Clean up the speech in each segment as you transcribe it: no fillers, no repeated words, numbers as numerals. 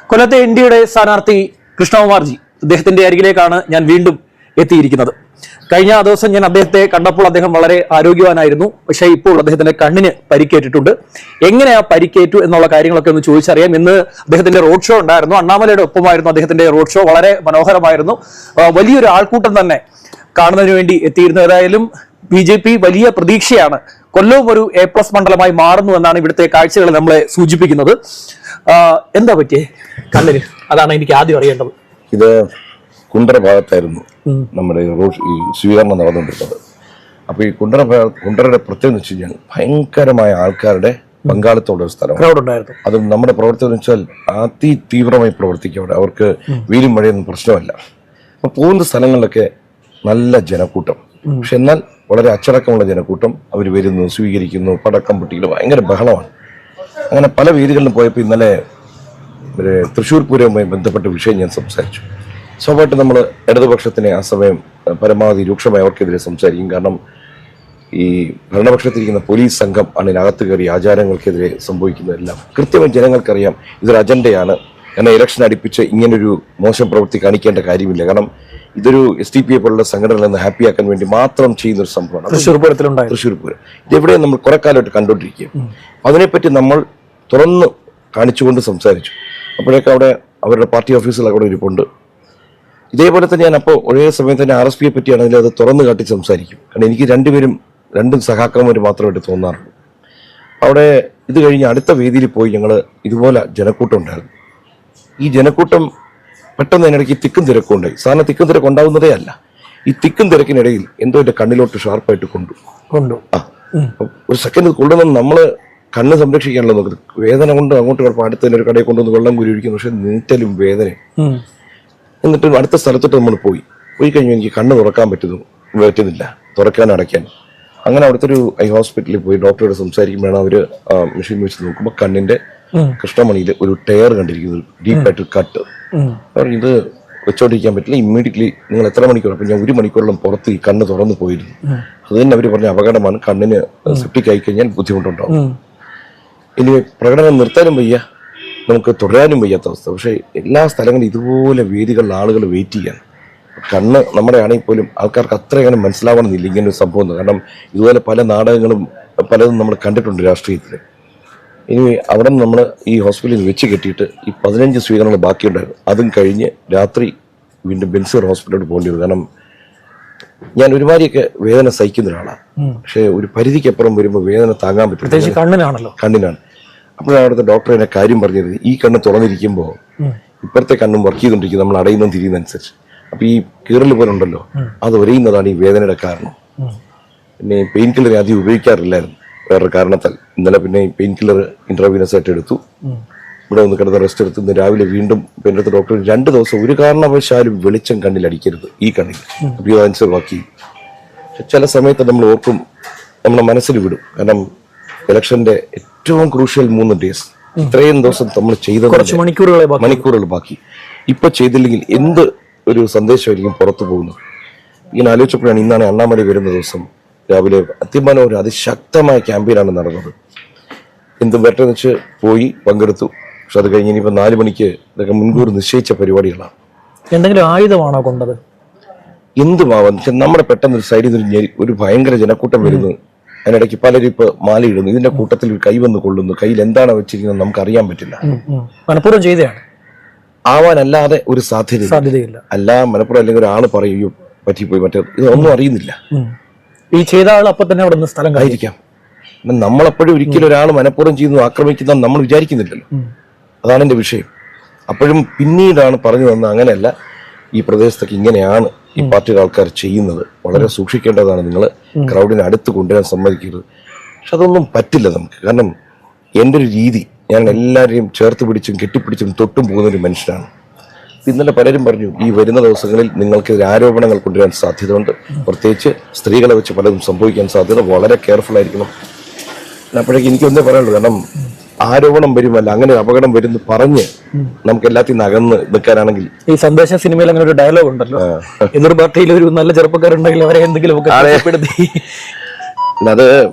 കൊല്ലത്തെ എൻഡിയുടെ സ്ഥാനാർത്ഥി കൃഷ്ണകുമാർജി അദ്ദേഹത്തിന്റെ അരികിലേക്കാണ് ഞാൻ വീണ്ടും എത്തിയിരിക്കുന്നത്. കഴിഞ്ഞ ദിവസം ഞാൻ അദ്ദേഹത്തെ കണ്ടപ്പോൾ അദ്ദേഹം വളരെ ആരോഗ്യവാനായിരുന്നു. പക്ഷേ ഇപ്പോൾ അദ്ദേഹത്തിന്റെ കണ്ണിന് പരിക്കേറ്റിട്ടുണ്ട്. എങ്ങനെയാ പരിക്കേറ്റു എന്നുള്ള കാര്യങ്ങളൊക്കെ ഒന്ന് ചോദിച്ചറിയാം. ഇന്ന് അദ്ദേഹത്തിന്റെ റോഡ് ഷോ ഉണ്ടായിരുന്നു. അണ്ണാമലയുടെ ഒപ്പമായിരുന്നു അദ്ദേഹത്തിന്റെ റോഡ് ഷോ. വളരെ മനോഹരമായിരുന്നു. വലിയൊരു ആൾക്കൂട്ടം തന്നെ കാണുന്നതിന് വേണ്ടി എത്തിയിരുന്നു. ഏതായാലും BJP വലിയ പ്രതീക്ഷയാണ്. കൊല്ലവും ഒരു A+ മണ്ഡലമായി മാറുന്നു എന്നാണ് ഇവിടുത്തെ കാഴ്ചകൾ നമ്മളെ സൂചിപ്പിക്കുന്നത്. എന്താ പറ്റിയേ കണ്ണിന്? അതാണ് എനിക്ക് ആദ്യം അറിയേണ്ടത്. ഇത് കുണ്ടറ ഭാഗത്തായിരുന്നു നമ്മുടെ ഈ സ്വീകരണം നടന്നുകൊണ്ടിരുന്നത്. അപ്പോൾ ഈ കുണ്ടറയുടെ പ്രത്യേകത എന്ന് വെച്ച് കഴിഞ്ഞാൽ ഭയങ്കരമായ ആൾക്കാരുടെ പങ്കാളിത്തമുള്ള ഒരു സ്ഥലമാണ്. അത് നമ്മുടെ പ്രവർത്തനം എന്ന് വെച്ചാൽ തീവ്രമായി പ്രവർത്തിക്കും അവിടെ. അവർക്ക് വീലും മഴയൊന്നും പ്രശ്നമല്ല. അപ്പോൾ പോകുന്ന സ്ഥലങ്ങളിലൊക്കെ നല്ല ജനക്കൂട്ടം, പക്ഷെ എന്നാൽ വളരെ അച്ചടക്കമുള്ള ജനക്കൂട്ടം. അവർ വരുന്നു, സ്വീകരിക്കുന്നു, പടക്കം പൊട്ടിക്കൽ, ഭയങ്കര ബഹളമാണ്. അങ്ങനെ പല വേദികളിലും പോയപ്പോൾ ഇന്നലെ തൃശ്ശൂർ പൂരവുമായി ബന്ധപ്പെട്ട വിഷയം ഞാൻ സംസാരിച്ചു. സ്വാഭാവികമായിട്ട് നമ്മൾ ഇടതുപക്ഷത്തിനെ ആ സമയം പരമാവധി രൂക്ഷമായി അവർക്കെതിരെ സംസാരിക്കും. കാരണം ഈ ഭരണപക്ഷത്തിരിക്കുന്ന പോലീസ് സംഘം ആണ് ഇതിനകത്ത് കയറി ആചാരങ്ങൾക്കെതിരെ സംഭവിക്കുന്നതെല്ലാം കൃത്യമായി ജനങ്ങൾക്കറിയാം. ഇതൊരു അജണ്ടയാണ്. കാരണം ഇലക്ഷൻ അടുപ്പിച്ച് ഇങ്ങനൊരു മോശം പ്രവൃത്തി കാണിക്കേണ്ട കാര്യമില്ല. കാരണം ഇതൊരു SDPI പോലുള്ള സംഘടനകളിൽ നിന്ന് ഹാപ്പിയാക്കാൻ വേണ്ടി മാത്രം ചെയ്യുന്ന ഒരു സംഭവമാണ് തൃശ്ശൂർ പൂരം. ഇതെവിടെ നമ്മൾ കുറെ കാലമായിട്ട് കണ്ടുകൊണ്ടിരിക്കുകയും അതിനെപ്പറ്റി നമ്മൾ തുറന്ന് കാണിച്ചുകൊണ്ട് സംസാരിച്ചു. അപ്പോഴേക്ക് അവിടെ അവരുടെ പാർട്ടി ഓഫീസിലൊക്കെ അവിടെ ഇരിപ്പുണ്ട്. ഇതേപോലെ തന്നെ ഞാൻ അപ്പോൾ ഒരേ സമയത്ത് തന്നെ RSPയെ പറ്റിയാണെങ്കിൽ അത് തുറന്ന് കാട്ടി സംസാരിക്കും. കാരണം എനിക്ക് രണ്ടും സഹാക്കന്മാർ മാത്രമായിട്ട് തോന്നാറുള്ളൂ. അവിടെ ഇത് കഴിഞ്ഞ് അടുത്ത വേദിയിൽ പോയി ഞങ്ങൾ ഇതുപോലെ ജനക്കൂട്ടം ഉണ്ടായിരുന്നു. ഈ ജനക്കൂട്ടം പെട്ടെന്ന് അതിനിടയ്ക്ക് തിക്കും തിരക്കും ഉണ്ടായി. സാധാരണ തിക്കും തിരക്ക് ഉണ്ടാവുന്നതേ അല്ല. ഈ തിക്കും തിരക്കിനിടയിൽ എന്തോ എൻ്റെ കണ്ണിലോട്ട് ഷാർപ്പായിട്ട് കൊണ്ടു. ഒരു സെക്കൻഡ് കൊണ്ടുവന്ന് നമ്മള് കണ്ണ് സംരക്ഷിക്കാനുള്ള നോക്കുന്നത്. വേദന കൊണ്ട് അങ്ങോട്ട് കുഴപ്പം അടുത്ത തന്നെ ഒരു കടയിൽ കൊണ്ടുവന്ന് വെള്ളം കുരിയിരിക്കുന്നു. പക്ഷെ നീറ്റലും വേദന. എന്നിട്ട് അടുത്ത സ്ഥലത്തോട്ട് നമ്മൾ പോയി കഴിഞ്ഞാൽ എനിക്ക് കണ്ണ് പറ്റുന്നില്ല, തുറക്കാൻ അടയ്ക്കാൻ. അങ്ങനെ അവിടുത്തെ ഒരു ഹോസ്പിറ്റലിൽ പോയി ഡോക്ടറോട് സംസാരിക്കുമ്പോഴാണ് അവര് മെഷീൻ വെച്ച് നോക്കുമ്പോൾ കണ്ണിന്റെ കൃഷ്ണമണിയിൽ ഒരു ടയർ കണ്ടിരിക്കുന്നത്, ഡീപ്പായിട്ട് കട്ട്. ഇത് വെച്ചോണ്ടിരിക്കാൻ പറ്റില്ല, ഇമ്മീഡിയറ്റ്ലി നിങ്ങൾ എത്ര മണിക്കൂർ? അപ്പൊ ഞാൻ 1 മണിക്കൂറോളം പുറത്ത് ഈ കണ്ണ് തുറന്നു പോയിരുന്നു. അത് തന്നെ അവർ പറഞ്ഞ അപകടമാണ്, കണ്ണിന് സെപ്റ്റിക് ആയി കഴിഞ്ഞാൽ ബുദ്ധിമുട്ടുണ്ടാവും. ഇനി പ്രകടനം നിർത്താനും വയ്യ, നമുക്ക് തുടരാനും വയ്യാത്ത അവസ്ഥ. പക്ഷെ എല്ലാ സ്ഥലങ്ങളിലും ഇതുപോലെ വേദികളിൽ ആളുകൾ വെയിറ്റ് ചെയ്യാൻ. കണ്ണ് നമ്മുടെ ആണെങ്കിൽ പോലും ആൾക്കാർക്ക് അത്ര അങ്ങനെ മനസ്സിലാവണമെന്നില്ല ഇങ്ങനൊരു സംഭവം. കാരണം ഇതുപോലെ പല നാടകങ്ങളും പലതും നമ്മൾ കണ്ടിട്ടുണ്ട് രാഷ്ട്രീയത്തിൽ. ഇനി അവിടെ നിന്ന് നമ്മൾ ഈ ഹോസ്പിറ്റലിൽ വെച്ച് കെട്ടിയിട്ട് ഈ 15 സ്വീകരണങ്ങൾ ബാക്കിയുണ്ടായിരുന്നു. അതും കഴിഞ്ഞ് രാത്രി വീണ്ടും ബെൻസർ ഹോസ്പിറ്റലിലോട്ട് പോകേണ്ടി വരും. കാരണം ഞാൻ ഒരുമാതിരിയൊക്കെ വേദന സഹിക്കുന്ന ഒരാളാണ്. പക്ഷെ ഒരു പരിധിക്കപ്പുറം വരുമ്പോൾ വേദന താങ്ങാൻ പറ്റും. കണ്ണിനാണ്. അപ്പോഴാണ് അവിടുത്തെ ഡോക്ടർ എന്നെ കാര്യം പറഞ്ഞത്, ഈ കണ്ണ് തുറന്നിരിക്കുമ്പോൾ ഇപ്പുറത്തെ കണ്ണും വർക്ക് ചെയ്തുകൊണ്ടിരിക്കും, നമ്മൾ അടയുന്നതും തിരിയുന്നതനുസരിച്ച്. അപ്പൊ ഈ കീറൽ പോലെ ഉണ്ടല്ലോ, അത് ഒരയുന്നതാണ് ഈ വേദനയുടെ കാരണം. പിന്നെ പെയിൻ കില്ലർ ആദ്യം ഉപയോഗിക്കാറില്ലായിരുന്നു വേറൊരു കാരണത്താൽ. ഇന്നലെ പിന്നെ പെയിൻ കില്ലർ ഇൻട്രാവീനസ് ആയിട്ട് എടുത്തു. ഇവിടെ ഒന്ന് കിടന്ന് റെസ്റ്റ് എടുത്ത് ഇന്ന് രാവിലെ വീണ്ടും എൻ്റെ അടുത്ത് ഡോക്ടർ 2 ദിവസം ഒരു കാരണവശാലും വെളിച്ചം കണ്ണിൽ അടിക്കരുത്, ഈ കണ്ണിൽ. അപ്പോൾ അതനുസരിച്ച് വർക്ക് ചെയ്യും. പക്ഷെ ചില സമയത്ത് നമ്മൾ ഓർക്കും, നമ്മളെ മനസ്സിൽ വിടും. കാരണം ഇലക്ഷന്റെ ഏറ്റവും ക്രൂഷ്യൽ 3 ഡേയ്സ്, ഇത്രയും ദിവസം നമ്മൾ ചെയ്ത മണിക്കൂറുകൾ ബാക്കി. ഇപ്പൊ ചെയ്തില്ലെങ്കിൽ എന്ത് ഒരു സന്ദേശമായിരിക്കും പുറത്തു പോകുന്നത്. ഇങ്ങനെ ആലോചിച്ചപ്പോഴാണ് ഇന്നാണ് അണ്ണാമലൈ വരുന്ന ദിവസം രാവിലെ അതിമനോഹര അതിശക്തമായ ക്യാമ്പയിനാണ് നടന്നത്. എന്ത് പറ്റുമെന്ന് വെച്ച് പോയി പങ്കെടുത്തു. പക്ഷെ അത് കഴിഞ്ഞ് ഇനിയിപ്പോൾ 4 മണിക്ക് ഇതൊക്കെ മുൻകൂർ നിശ്ചയിച്ച പരിപാടികളാണ്. എന്തെങ്കിലും ആയുധമാണോ കൊണ്ടത്? എന്തുമാവാം. നമ്മുടെ പെട്ടെന്ന് ഒരു സൈഡിൽ നിന്ന് ഒരു ഭയങ്കര ജനക്കൂട്ടം വരുന്നു. അതിനിടയ്ക്ക് പലരും ഇപ്പൊ മാലയിടുന്നു. ഇതിന്റെ കൂട്ടത്തിൽ ഒരു കൈ വന്ന് കൊള്ളുന്നു. കയ്യിൽ എന്താണ് വെച്ചിരിക്കുന്നത് നമുക്ക് അറിയാൻ പറ്റില്ല. മനഃപൂർവ്വം ചെയ്തതാണ് ആവാനല്ലാതെ ഒരു സാധ്യതയില്ല. അല്ല മനഃപൂർവ്വം അല്ലെങ്കിൽ ഒരാള് പറയൂ പറ്റിപ്പോയി, മറ്റേ ഇതൊന്നും അറിയുന്നില്ല. ഈ ചെയ്ത ആൾ അപ്പൊ തന്നെ അവിടെ നിന്ന് സ്ഥലം ആയിരിക്കാം. നമ്മളെപ്പോഴും ഒരിക്കലും ഒരാൾ മനഃപൂർവ്വം ചെയ്യുന്നു ആക്രമിക്കുന്ന നമ്മൾ വിചാരിക്കുന്നില്ലല്ലോ. അതാണ് എന്റെ വിഷയം. അപ്പോഴും പിന്നീടാണ് പറഞ്ഞു തന്നത് അങ്ങനെയല്ല, ഈ പ്രദേശത്തൊക്കെ ഇങ്ങനെയാണ് ഈ പാർട്ടിയുടെ ആൾക്കാർ ചെയ്യുന്നത്, വളരെ സൂക്ഷിക്കേണ്ടതാണ്, നിങ്ങൾ ക്രൗഡിനെ അടുത്ത് കൊണ്ടുവരാൻ സമ്മതിക്കരുത്. പക്ഷെ അതൊന്നും പറ്റില്ല നമുക്ക്. കാരണം എൻ്റെ ഒരു രീതി, ഞാൻ എല്ലാവരെയും ചേർത്ത് പിടിച്ചും കെട്ടിപ്പിടിച്ചും തൊട്ടും പോകുന്ന ഒരു മനുഷ്യനാണ്. ഇന്നലെ പലരും പറഞ്ഞു, ഈ വരുന്ന ദിവസങ്ങളിൽ നിങ്ങൾക്കെതിരെ ആരോപണങ്ങൾ കൊണ്ടുവരാൻ സാധ്യതയുണ്ട്, പ്രത്യേകിച്ച് സ്ത്രീകളെ വെച്ച് പലതും സംഭവിക്കാൻ സാധ്യത, വളരെ കെയർഫുൾ ആയിരിക്കണം. അപ്പോഴേക്കും എനിക്കൊന്നേ പറയാനുള്ളൂ. കാരണം ആരോപണം വരുമല്ല, അങ്ങനെ അപകടം വരുന്നു പറഞ്ഞ് നമുക്ക് എല്ലാത്തിനും അകന്ന് നിൽക്കാനാണെങ്കിൽ. ഈ സന്ദേശ സിനിമയിൽ അങ്ങനെ ഒരു ഡയലോഗ് ഉണ്ടല്ലോ, എതിർ പാർട്ടിയിൽ ഒരു നല്ല ചെറുപ്പക്കാരുണ്ടെങ്കിൽ അവരെ എന്തെങ്കിലും അത്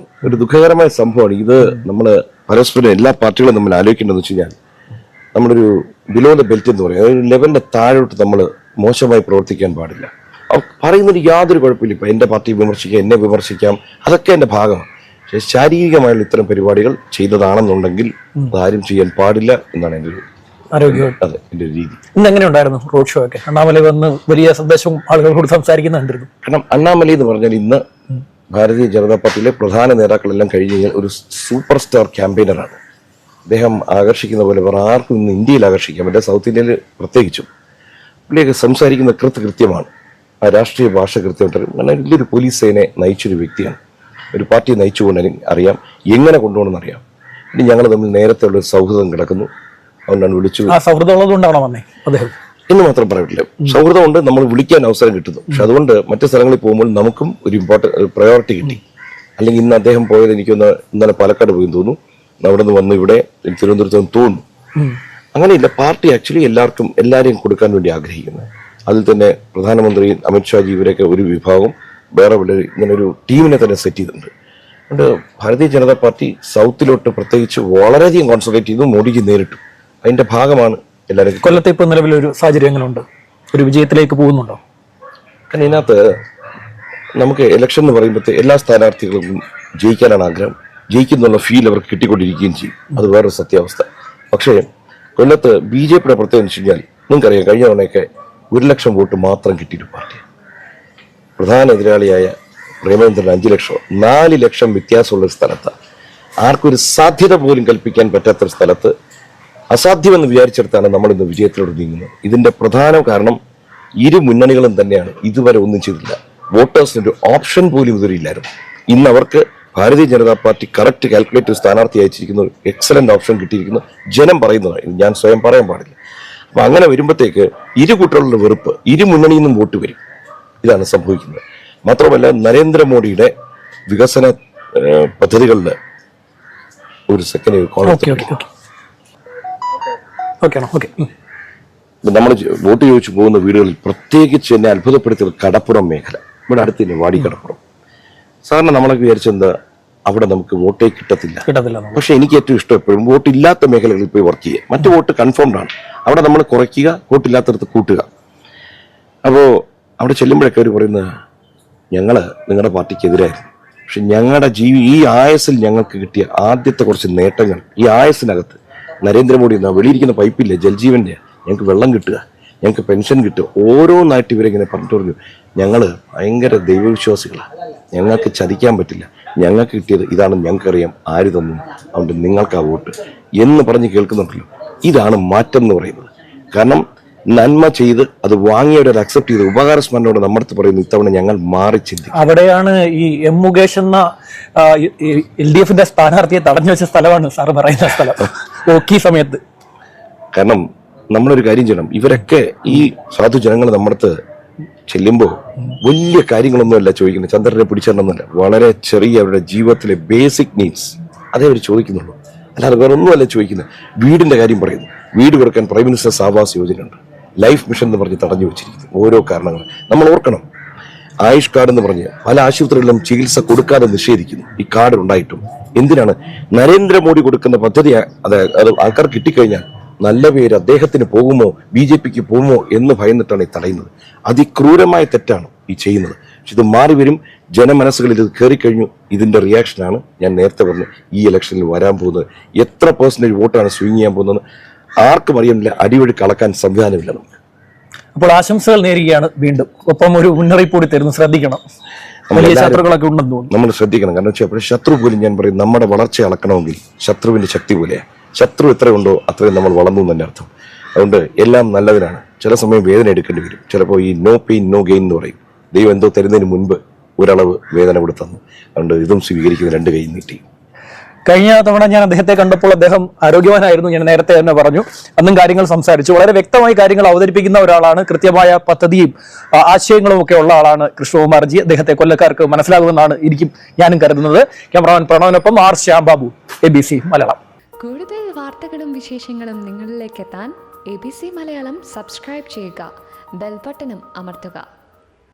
ഒരു ദുഃഖകരമായ സംഭവമാണ്. ഇത് നമ്മള് പരസ്പരം എല്ലാ പാർട്ടികളും നമ്മൾ ആലോചിക്കേണ്ടതെന്ന് വെച്ച് കഴിഞ്ഞാൽ, നമ്മളൊരു ബിലോ ദ ബെൽറ്റ് എന്ന് പറയും, ഒരു ലെവലിന്റെ താഴോട്ട് നമ്മൾ മോശമായി പ്രവർത്തിക്കാൻ പാടില്ല. പറയുന്നതിന് യാതൊരു കുഴപ്പമില്ല. ഇപ്പം എൻ്റെ പാർട്ടി വിമർശിക്കാം, എന്നെ വിമർശിക്കാം, അതൊക്കെ എൻ്റെ ഭാഗമാണ്. പക്ഷേ ശാരീരികമായുള്ള ഇത്തരം പരിപാടികൾ ചെയ്തതാണെന്നുണ്ടെങ്കിൽ അതാരും ചെയ്യാൻ പാടില്ല എന്നാണ് എൻ്റെ ഒരു അതെ എൻ്റെ ഒരു രീതി. ഇന്ന് എങ്ങനെ ഉണ്ടായിരുന്നു റോഡ് ഷോ ഒക്കെ? അണ്ണാമലൈ വന്ന് വലിയ സന്ദേശവും ആളുകളോട് സംസാരിക്കുന്നുണ്ടായിരുന്നു. കാരണം അണ്ണാമലൈ എന്ന് പറഞ്ഞാൽ ഇന്ന് ഭാരതീയ ജനതാ പാർട്ടിയിലെ പ്രധാന നേതാക്കളെല്ലാം കഴിഞ്ഞ് കഴിഞ്ഞാൽ ഒരു സൂപ്പർ സ്റ്റാർ ക്യാമ്പയിനറാണ്. അദ്ദേഹം ആകർഷിക്കുന്ന പോലെ വേറെ ആർക്കും ഇന്ന് ഇന്ത്യയിൽ ആകർഷിക്കാൻ പറ്റില്ല, സൗത്ത് ഇന്ത്യയിൽ പ്രത്യേകിച്ചും. പുള്ളിയൊക്കെ സംസാരിക്കുന്ന കൃത്യമാണ്, ആ രാഷ്ട്രീയ ഭാഷ കൃത്യമായിട്ട്. കാരണം വലിയൊരു പോലീസ് സേനയെ നയിച്ചൊരു വ്യക്തിയാണ്, ഒരു പാർട്ടിയെ നയിച്ചുകൊണ്ട് അറിയാം എങ്ങനെ കൊണ്ടുപോകണമെന്ന് അറിയാം. ഇനി ഞങ്ങൾ തമ്മിൽ നേരത്തെ ഉള്ള ഒരു സൗഹൃദം കിടക്കുന്നു, അതുകൊണ്ടാണ് വിളിച്ചത്. എന്ന് മാത്രം പറയില്ല, സൗഹൃദം കൊണ്ട് നമ്മൾ വിളിക്കാൻ അവസരം കിട്ടുന്നു. പക്ഷെ അതുകൊണ്ട് മറ്റു സ്ഥലങ്ങളിൽ പോകുമ്പോൾ നമുക്കും ഒരു പ്രയോറിറ്റി കിട്ടി. അല്ലെങ്കിൽ ഇന്ന് അദ്ദേഹം പോയത് എനിക്കൊന്ന് ഇന്നലെ പാലക്കാട് പോയി തോന്നുന്നു, അവിടെ നിന്ന് വന്ന് ഇവിടെ തിരുവനന്തപുരത്ത് തോന്നുന്നു. അങ്ങനെയില്ല, പാർട്ടി ആക്ച്വലി എല്ലാവരെയും കൊടുക്കാൻ വേണ്ടി ആഗ്രഹിക്കുന്നത്. അതിൽ തന്നെ പ്രധാനമന്ത്രി അമിത്ഷാജി ഇവരൊക്കെ ഒരു വിഭാഗം വേറെ ഇങ്ങനെ ഒരു ടീമിനെ തന്നെ സെറ്റ് ചെയ്തിട്ടുണ്ട്. അതുകൊണ്ട് ഭാരതീയ ജനതാ പാർട്ടി സൗത്തിലോട്ട് പ്രത്യേകിച്ച് വളരെയധികം കോൺസെൻട്രേറ്റ് ചെയ്തു, മോഡിക്ക് നേരിട്ടു. അതിന്റെ ഭാഗമാണ് എല്ലാവരും. കൊല്ലത്തെ ഇപ്പൊ നിലവിലൊരു സാഹചര്യം എങ്ങനെയുണ്ട്? ഒരു വിജയത്തിലേക്ക് പോകുന്നുണ്ടോ? കാരണം ഇതിനകത്ത് നമുക്ക് ഇലക്ഷൻ എന്ന് പറയുമ്പോഴത്തെ എല്ലാ സ്ഥാനാർത്ഥികൾക്കും ജയിക്കാനാണ് ആഗ്രഹം, ജയിക്കുന്നുള്ള ഫീൽ അവർക്ക് കിട്ടിക്കൊണ്ടിരിക്കുകയും ചെയ്യും. അത് വേറൊരു സത്യാവസ്ഥ. പക്ഷേ കൊല്ലത്ത് BJPയുടെ പ്രത്യേകത എന്ന് വെച്ച് കഴിഞ്ഞാൽ നിങ്ങൾക്കറിയാം, കഴിഞ്ഞ തവണയൊക്കെ 1,00,000 വോട്ട് മാത്രം കിട്ടിയൊരു പാർട്ടി. പ്രധാന എതിരാളിയായ പ്രേമചന്ദ്രൻ 5 ലക്ഷം, 4 ലക്ഷം വ്യത്യാസമുള്ള സ്ഥലത്ത്, ആർക്കൊരു സാധ്യത പോലും കൽപ്പിക്കാൻ പറ്റാത്തൊരു സ്ഥലത്ത് അസാധ്യമെന്ന് വിചാരിച്ചെടുത്താണ് നമ്മൾ ഇന്ന് വിജയത്തിലോട്ട് നീങ്ങുന്നത്. ഇതിന്റെ പ്രധാന കാരണം ഇരു മുന്നണികളും തന്നെയാണ് ഇതുവരെ ഒന്നും ചെയ്തില്ല. വോട്ടേഴ്സിന് ഒരു ഓപ്ഷൻ പോലും ഇതുവരെ ഇല്ലായിരുന്നു. ഇന്ന് അവർക്ക് Bharatiya Janata party correct calculate സ്ഥാനാർത്ഥി അയച്ചിരിക്കുന്ന ഒരു എക്സലന്റ് ഓപ്ഷൻ കിട്ടിയിരിക്കുന്നു. ജനം പറയുന്നതാണ്, ഞാൻ സ്വയം പറയാൻ പാടില്ല. അപ്പൊ അങ്ങനെ വരുമ്പോഴത്തേക്ക് ഇരു കൂട്ടരുടെ വെറുപ്പ്, ഇരു മുന്നണിയിൽ നിന്നും വോട്ട് വരും. ഇതാണ് സംഭവിക്കുന്നത്. മാത്രമല്ല നരേന്ദ്രമോദിയുടെ വികസന പദ്ധതികളിൽ ഒരു സെക്കൻഡ് നമ്മൾ വോട്ട് ചോദിച്ചു പോകുന്ന വീടുകളിൽ പ്രത്യേകിച്ച് എന്നെ അത്ഭുതപ്പെടുത്തിയത് കടപ്പുറം മേഖല. ഇവിടെ അടുത്ത് തന്നെ വാടി കടപ്പുറം. സാധാരണ നമ്മളൊക്കെ വിചാരിച്ചെന്താ അവിടെ നമുക്ക് വോട്ടേ കിട്ടത്തില്ല. പക്ഷെ എനിക്ക് ഏറ്റവും ഇഷ്ടം എപ്പോഴും വോട്ട് ഇല്ലാത്ത മേഖലകളിൽ പോയി വർക്ക് ചെയ്യുക. മറ്റു വോട്ട് കൺഫേംഡ് ആണ്, അവിടെ നമ്മൾ കുറയ്ക്കുക, വോട്ടില്ലാത്തടത്ത് കൂട്ടുക. അപ്പോൾ അവിടെ ചെല്ലുമ്പോഴൊക്കെ അവർ പറയുന്നത് ഞങ്ങള് നിങ്ങളുടെ പാർട്ടിക്കെതിരായിരുന്നു, പക്ഷെ ഞങ്ങളുടെ ഈ ആയസിൽ ഞങ്ങൾക്ക് കിട്ടിയ ആദ്യത്തെ കുറച്ച് നേട്ടങ്ങൾ, ഈ ആയസിനകത്ത് നരേന്ദ്രമോദി എന്നാ വെളിയിരിക്കുന്ന പൈപ്പില്ലേ ജൽജീവന്റെ, ഞങ്ങൾക്ക് വെള്ളം കിട്ടുക, ഞങ്ങൾക്ക് പെൻഷൻ കിട്ടുക, ഓരോന്നായിട്ട് ഇവരെങ്ങനെ പറഞ്ഞു. ഞങ്ങള് ഭയങ്കര ദൈവവിശ്വാസികളാണ്, ഞങ്ങൾക്ക് ചതിക്കാൻ പറ്റില്ല, ഞങ്ങൾക്ക് കിട്ടിയത് ഇതാണെന്ന് ഞങ്ങൾക്കറിയാം, ആര് തന്നു, അതുകൊണ്ട് നിങ്ങൾക്ക് ആ വോട്ട് എന്ന് പറഞ്ഞ് കേൾക്കുന്നുണ്ടല്ലോ. ഇതാണ് മാറ്റം എന്ന് പറയുന്നത്. കാരണം നന്മ ചെയ്ത് അത് വാങ്ങിയവരെ അക്സെപ്റ്റ് ചെയ്ത് ഉപകാരസ്മരണയോടെ നമ്മുടെ അടുത്ത് പറയുന്നു ഇത്തവണ ഞങ്ങൾ മാറി ചിന്തിക്കും. അവിടെയാണ് ഈ M മുകേഷ് എന്ന LDFന്റെ സ്ഥാനാർത്ഥിയെ തടഞ്ഞു വെച്ച സ്ഥലമാണ് സാറ് പറയുന്ന സ്ഥലം ഈ സമയത്ത്. കാരണം നമ്മളൊരു കാര്യം ചെയ്യണം, ഇവരൊക്കെ ഈ സാധു ജനങ്ങൾ നമ്മുടെ അടുത്ത് ചെല്ലുമ്പോൾ വലിയ കാര്യങ്ങളൊന്നുമല്ല ചോദിക്കുന്നത്, ചന്ദ്രനെ പിടിച്ചിടണമെന്നല്ല, വളരെ ചെറിയ അവരുടെ ജീവിതത്തിലെ ബേസിക് നീഡ്സ് അതേ അവർ ചോദിക്കുന്നുള്ളൂ. അല്ലാതെ വേറെ ഒന്നുമല്ല ചോദിക്കുന്നത്. വീടിന്റെ കാര്യം പറയുന്നു, വീട് കൊടുക്കാൻ പ്രൈം മിനിസ്റ്റേഴ്സ് ആവാസ് യോജന ഉണ്ട്, ലൈഫ് മിഷൻ എന്ന് പറഞ്ഞ് തടഞ്ഞു വെച്ചിരിക്കുന്നു. ഓരോ കാരണങ്ങൾ നമ്മൾ ഓർക്കണം. ആയുഷ് കാർഡ് എന്ന് പറഞ്ഞ് പല ആശുപത്രികളിലും ചികിത്സ കൊടുക്കാതെ നിഷേധിക്കുന്നു. ഈ കാർഡ് ഉണ്ടായിട്ടും എന്തിനാണ്? നരേന്ദ്രമോദി കൊടുക്കുന്ന പദ്ധതി അത് ആൾക്കാർ കിട്ടിക്കഴിഞ്ഞാൽ നല്ല പേര് അദ്ദേഹത്തിന് പോകുമോ, BJPക്ക് പോകുമോ എന്ന് ഭയന്നിട്ടാണ് ഈ തടയുന്നത്. അതിക്രൂരമായ തെറ്റാണ് ഈ ചെയ്യുന്നത്. പക്ഷെ ഇത് മാറി വരും, ജനമനസ്സുകളിൽ ഇത് കയറിക്കഴിഞ്ഞു. ഇതിന്റെ റിയാക്ഷനാണ് ഞാൻ നേരത്തെ പറഞ്ഞു ഈ ഇലക്ഷനിൽ വരാൻ പോകുന്നത്. എത്ര % വോട്ടാണ് സ്വിങ് ചെയ്യാൻ പോകുന്നത് ആർക്കും അറിയുന്നില്ല. അടിവഴി കളക്കാൻ സംവിധാനമില്ല നമുക്ക്. അപ്പോൾ ആശംസകൾ നേരുകയാണ് വീണ്ടും. ഒപ്പം ഒരു മുന്നറിയിപ്പ് കൂടി തരുന്നു, ശ്രദ്ധിക്കണം, വലിയ ശത്രുക്കളൊക്കെ ഉണ്ടെന്ന് തോന്നുന്നു. നമ്മൾ ശ്രദ്ധിക്കണം. കാരണം വെച്ചാൽ ശത്രു പോലും ഞാൻ പറയും നമ്മുടെ വളർച്ച അളക്കണമെങ്കിൽ ശത്രുവിന്റെ ശക്തി പോലെയാണ്. ശത്രു എത്രയുണ്ടോ അത്രയും നമ്മൾ വളർന്നു തന്നെ അർത്ഥം. അതുകൊണ്ട് എല്ലാം നല്ലതിനാണ്. ചില സമയം വേദന എടുക്കേണ്ടി വരും. ചിലപ്പോൾ ഈ നോ പെയിൻ നോ ഗെയിൻ എന്ന് പറയും. ദൈവം എന്തോ തരുന്നതിന് മുൻപ് ഒരളവ് വേദന കൂടെ തന്നു. അതുകൊണ്ട് ഇതും സ്വീകരിക്കുന്ന 2 കൈ നീട്ടി. കഴിഞ്ഞ തവണ ഞാൻ അദ്ദേഹത്തെ കണ്ടപ്പോൾ അദ്ദേഹം ആരോഗ്യവാനായിരുന്നു, ഞാൻ നേരത്തെ തന്നെ പറഞ്ഞു. അന്നും കാര്യങ്ങൾ സംസാരിച്ചു. വളരെ വ്യക്തമായി കാര്യങ്ങൾ അവതരിപ്പിക്കുന്ന ഒരാളാണ്. കൃത്യമായ പദ്ധതിയും ആശയങ്ങളും ഒക്കെ ഉള്ള ആളാണ് കൃഷ്ണകുമാർജി. അദ്ദേഹത്തെ കൊല്ലക്കാർക്ക് മനസ്സിലാകുമെന്നാണ് ഞാനും കരുതുന്നത്. ക്യാമറാമാൻ പ്രണവനൊപ്പം R ശ്യാംബാബു, ABC മലയാളം. കൂടുതൽ വാർത്തകളും വിശേഷങ്ങളും നിങ്ങളിലേക്ക് എത്താൻ ABC മലയാളം സബ്സ്ക്രൈബ് ചെയ്യുക, ബെൽ ബട്ടണും അമർത്തുക.